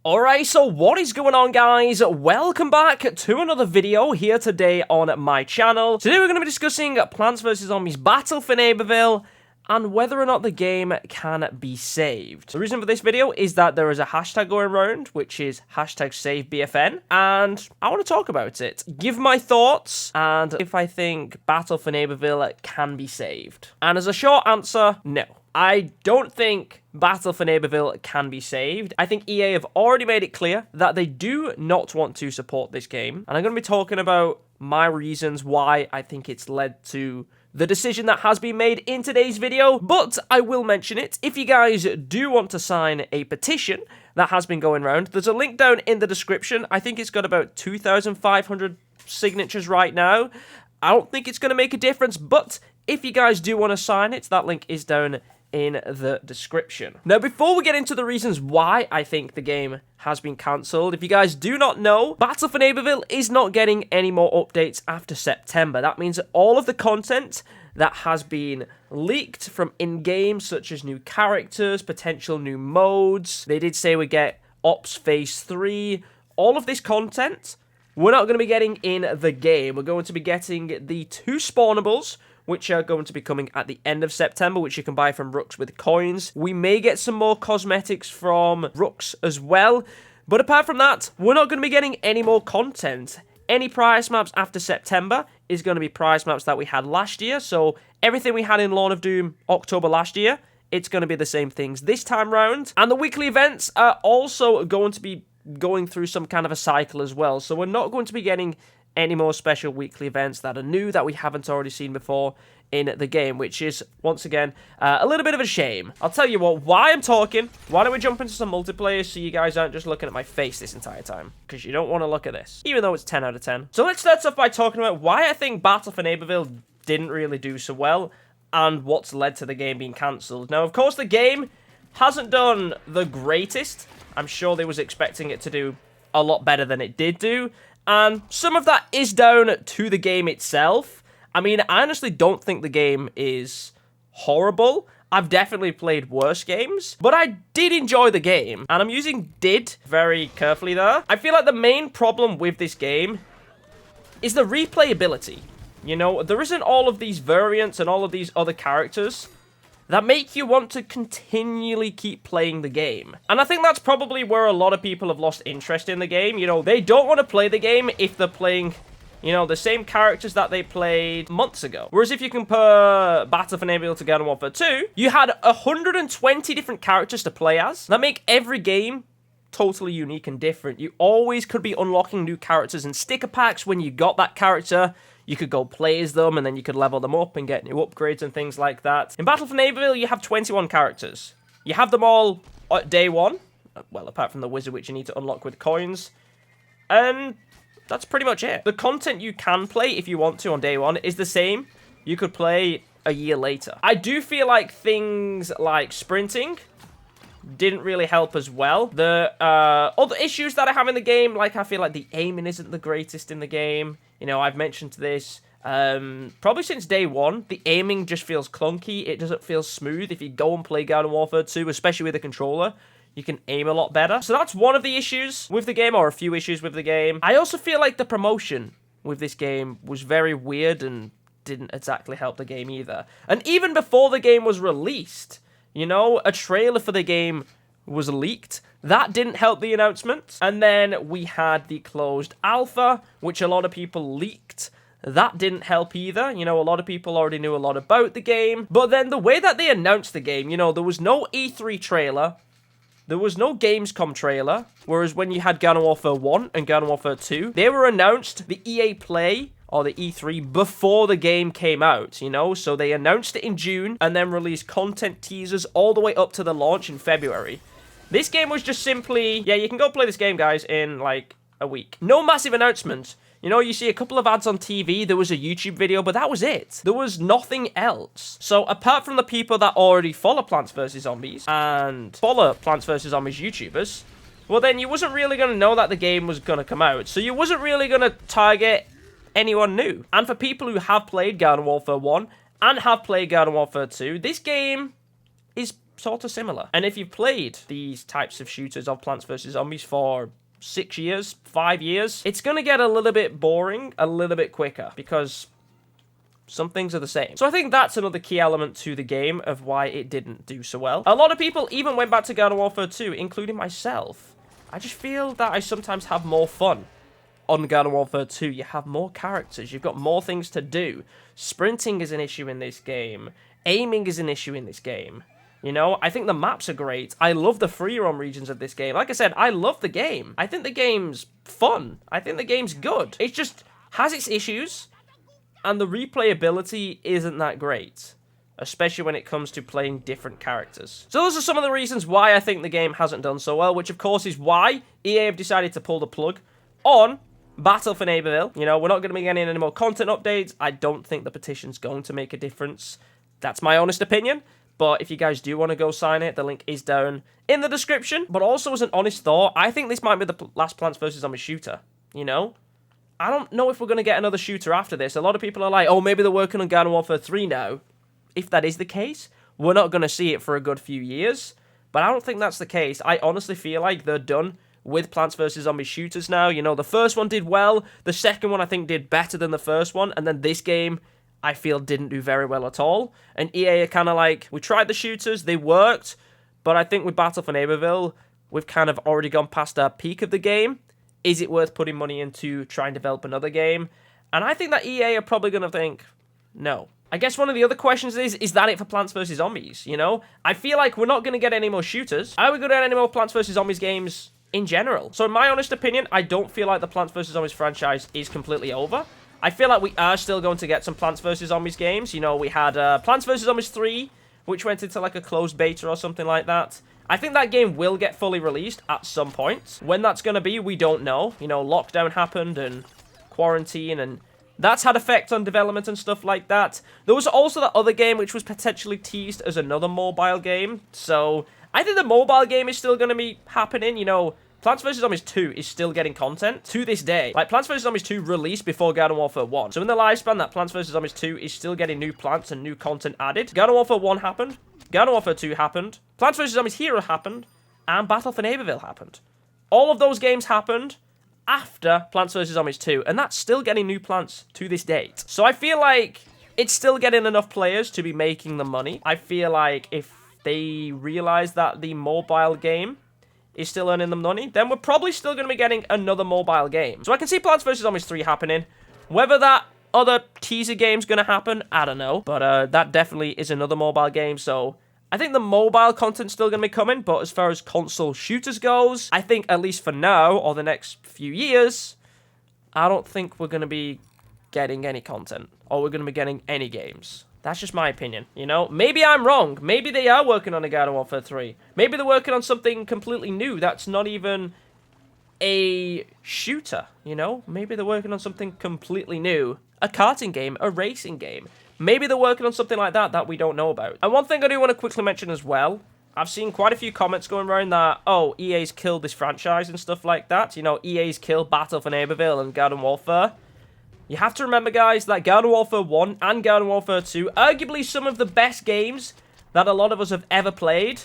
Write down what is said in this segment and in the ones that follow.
Alright, so what is going on, guys? Welcome back to another video here today on my channel. Today we're going to be discussing Plants vs. Zombies Battle for Neighborville and whether or not the game can be saved. The reason for this video is that there is a hashtag going around, which is #SaveBFN, and I want to talk about it. Give my thoughts, and if I think Battle for Neighborville can be saved. And as a short answer, no. I don't think Battle for Neighborville can be saved. I think EA have already made it clear that they do not want to support this game. And I'm going to be talking about my reasons why I think it's led to the decision that has been made in today's video. But I will mention it. If you guys do want to sign a petition that has been going around, there's a link down in the description. I think it's got about 2,500 signatures right now. I don't think it's going to make a difference, but if you guys do want to sign it, that link is down in the description. Now, before we get into the reasons why I think the game has been cancelled, if you guys do not know, Battle for Neighborville is not getting any more updates after September. That means that all of the content that has been leaked from in-game, such as new characters, potential new modes, they did say we get Ops Phase 3, all of this content, we're not going to be getting in the game. We're going to be getting the 2 spawnables, which are going to be coming at the end of September, which you can buy from Rooks with coins. We may get some more cosmetics from Rooks as well. But apart from that, we're not going to be getting any more content. Any prize maps after September is going to be prize maps that we had last year. So everything we had in Lawn of Doom October last year, it's going to be the same things this time round. And the weekly events are also going to be going through some kind of a cycle as well. So we're not going to be getting any more special weekly events that are new that we haven't already seen before in the game, which is, once again, a little bit of a shame. I'll tell you what, why I'm talking, why don't we jump into some multiplayer so you guys aren't just looking at my face this entire time, because you don't want to look at this, even though it's 10 out of 10. So let's start off by talking about why I think Battle for Neighborville didn't really do so well, and what's led to the game being cancelled. Now, of course, the game hasn't done the greatest. I'm sure they was expecting it to do a lot better than it did do, and some of that is down to the game itself. I mean, I honestly don't think the game is horrible. I've definitely played worse games, but I did enjoy the game. And I'm using did very carefully there. I feel like the main problem with this game is the replayability. You know, there isn't all of these variants and all of these other characters that make you want to continually keep playing the game. And I think that's probably where a lot of people have lost interest in the game. You know, they don't want to play the game if they're playing, you know, the same characters that they played months ago. Whereas if you compare Battle for Neighborville to Garden Warfare 2, you had 120 different characters to play as that make every game totally unique and different. You always could be unlocking new characters and sticker packs when you got that character. You could go play as them, and then you could level them up and get new upgrades and things like that. In Battle for Neighborville, you have 21 characters. You have them all at day 1. Well, apart from the wizard, which you need to unlock with coins. And that's pretty much it. The content you can play, if you want to, on day 1 is the same. You could play a year later. I do feel like things like sprinting didn't really help as well. The other issues that I have in the game, like I feel like the aiming isn't the greatest in the game. You know, I've mentioned this probably since day 1. The aiming just feels clunky. It doesn't feel smooth. If you go and play Garden Warfare 2, especially with a controller, you can aim a lot better. So that's one of the issues with the game, or a few issues with the game. I also feel like the promotion with this game was very weird and didn't exactly help the game either. And even before the game was released, you know, a trailer for the game was leaked. That didn't help the announcement. And then we had the closed alpha, which a lot of people leaked. That didn't help either. You know, a lot of people already knew a lot about the game. But then the way that they announced the game, you know, there was no E3 trailer. There was no Gamescom trailer. Whereas when you had Garden Warfare 1 and Garden Warfare 2, they were announced the EA Play or the E3 before the game came out, you know? So they announced it in June and then released content teasers all the way up to the launch in February. This game was just simply, yeah, you can go play this game, guys, in, like, a week. No massive announcement. You know, you see a couple of ads on TV, there was a YouTube video, but that was it. There was nothing else. So, apart from the people that already follow Plants vs. Zombies and follow Plants vs. Zombies YouTubers, well, then you wasn't really going to know that the game was going to come out. So, you wasn't really going to target anyone new. And for people who have played Garden Warfare 1 and have played Garden Warfare 2, this game is sort of similar. And if you've played these types of shooters of Plants vs. Zombies for 6 years, 5 years, it's going to get a little bit boring a little bit quicker because some things are the same. So I think that's another key element to the game of why it didn't do so well. A lot of people even went back to Garden Warfare 2, including myself. I just feel that I sometimes have more fun on Garden Warfare 2. You have more characters, you've got more things to do. Sprinting is an issue in this game. Aiming is an issue in this game. You know, I think the maps are great. I love the free roam regions of this game. Like I said, I love the game. I think the game's fun. I think the game's good. It just has its issues, and the replayability isn't that great, especially when it comes to playing different characters. So those are some of the reasons why I think the game hasn't done so well, which of course is why EA have decided to pull the plug on Battle for Neighborville. You know, we're not going to be getting any more content updates. I don't think the petition's going to make a difference. That's my honest opinion. But if you guys do want to go sign it, the link is down in the description. But also as an honest thought, I think this might be the last Plants vs. Zombies shooter, you know? I don't know if we're going to get another shooter after this. A lot of people are like, oh, maybe they're working on Garden Warfare 3 now. If that is the case, we're not going to see it for a good few years. But I don't think that's the case. I honestly feel like they're done with Plants vs. Zombies shooters now. You know, the first one did well. The second one, I think, did better than the first one. And then this game, I feel, didn't do very well at all. And EA are kind of like, we tried the shooters, they worked. But I think with Battle for Neighborville, we've kind of already gone past our peak of the game. Is it worth putting money into trying to develop another game? And I think that EA are probably going to think, no. I guess one of the other questions is that it for Plants vs. Zombies, you know? I feel like we're not going to get any more shooters. Are we going to get any more Plants vs. Zombies games in general? So in my honest opinion, I don't feel like the Plants vs. Zombies franchise is completely over. I feel like we are still going to get some Plants vs. Zombies games. You know, we had Plants vs. Zombies 3, which went into like a closed beta or something like that. I think that game will get fully released at some point. When that's going to be, we don't know. You know, lockdown happened and quarantine, and that's had effect on development and stuff like that. There was also that other game which was potentially teased as another mobile game. So I think the mobile game is still going to be happening. You know, Plants vs. Zombies 2 is still getting content to this day. Like, Plants vs. Zombies 2 released before Garden Warfare 1. So in the lifespan, that Plants vs. Zombies 2 is still getting new plants and new content added. Garden Warfare 1 happened. Garden Warfare 2 happened. Plants vs. Zombies Hero happened. And Battle for Neighborville happened. All of those games happened after Plants vs. Zombies 2. And that's still getting new plants to this date. So I feel like it's still getting enough players to be making the money. I feel like if they realize that the mobile game is still earning them money, then we're probably still going to be getting another mobile game. So I can see Plants vs. Zombies 3 happening. Whether that other teaser game's going to happen, I don't know. But that definitely is another mobile game. So I think the mobile content's still going to be coming. But as far as console shooters goes, I think at least for now, or the next few years, I don't think we're going to be getting any content. Or we're going to be getting any games. That's just my opinion, you know? Maybe I'm wrong. Maybe they are working on a Garden Warfare 3. Maybe they're working on something completely new that's not even a shooter, you know? Maybe they're working on something completely new. A karting game, a racing game. Maybe they're working on something like that that we don't know about. And one thing I do want to quickly mention as well, I've seen quite a few comments going around that, oh, EA's killed this franchise and stuff like that. You know, EA's killed Battle for Neighborville and Garden Warfare. You have to remember, guys, that Garden Warfare 1 and Garden Warfare 2, arguably some of the best games that a lot of us have ever played,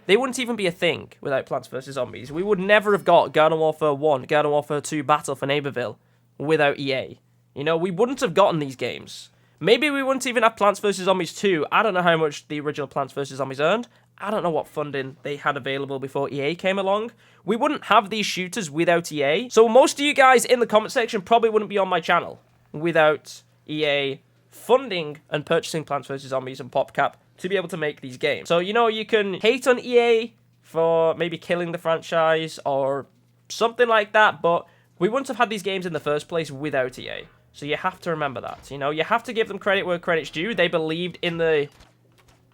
they wouldn't even be a thing without Plants vs. Zombies. We would never have got Garden Warfare 1, Garden Warfare 2, Battle for Neighborville without EA. You know, we wouldn't have gotten these games. Maybe we wouldn't even have Plants vs. Zombies 2. I don't know how much the original Plants vs. Zombies earned. I don't know what funding they had available before EA came along. We wouldn't have these shooters without EA. So most of you guys in the comment section probably wouldn't be on my channel without EA funding and purchasing Plants vs. Zombies and PopCap to be able to make these games. So, you know, you can hate on EA for maybe killing the franchise or something like that, but we wouldn't have had these games in the first place without EA. So you have to remember that, you know? You have to give them credit where credit's due. They believed in the,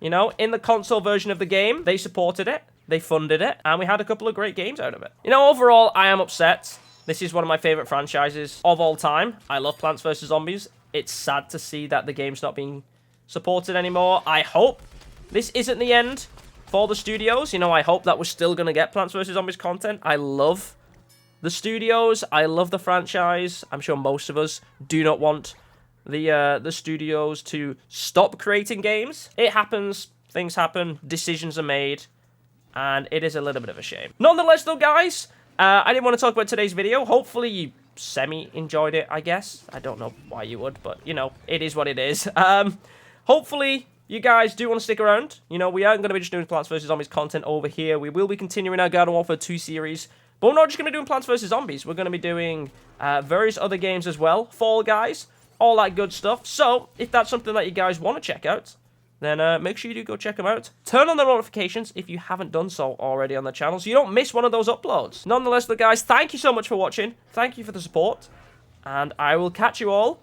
you know, in the console version of the game. They supported it. They funded it. And we had a couple of great games out of it. You know, overall, I am upset. This is one of my favorite franchises of all time. I love Plants vs. Zombies. It's sad to see that the game's not being supported anymore. I hope this isn't the end for the studios. You know, I hope that we're still going to get Plants vs. Zombies content. I love the studios. I love the franchise. I'm sure most of us do not want the studios to stop creating games. It happens things happen, decisions are made, and it is a little bit of a shame. Nonetheless, though, guys, I didn't want to talk about today's video. Hopefully, you semi-enjoyed it, I guess. I don't know why you would, but, you know, it is what it is. Hopefully, you guys do want to stick around. You know, we aren't going to be just doing Plants vs. Zombies content over here. We will be continuing our Garden Warfare 2 series. But we're not just going to be doing Plants vs. Zombies. We're going to be doing various other games as well. Fall Guys, all that good stuff. So, if that's something that you guys want to check out, then make sure you do go check them out. Turn on the notifications if you haven't done so already on the channel, so you don't miss one of those uploads. Nonetheless, though, guys, thank you so much for watching. Thank you for the support. And I will catch you all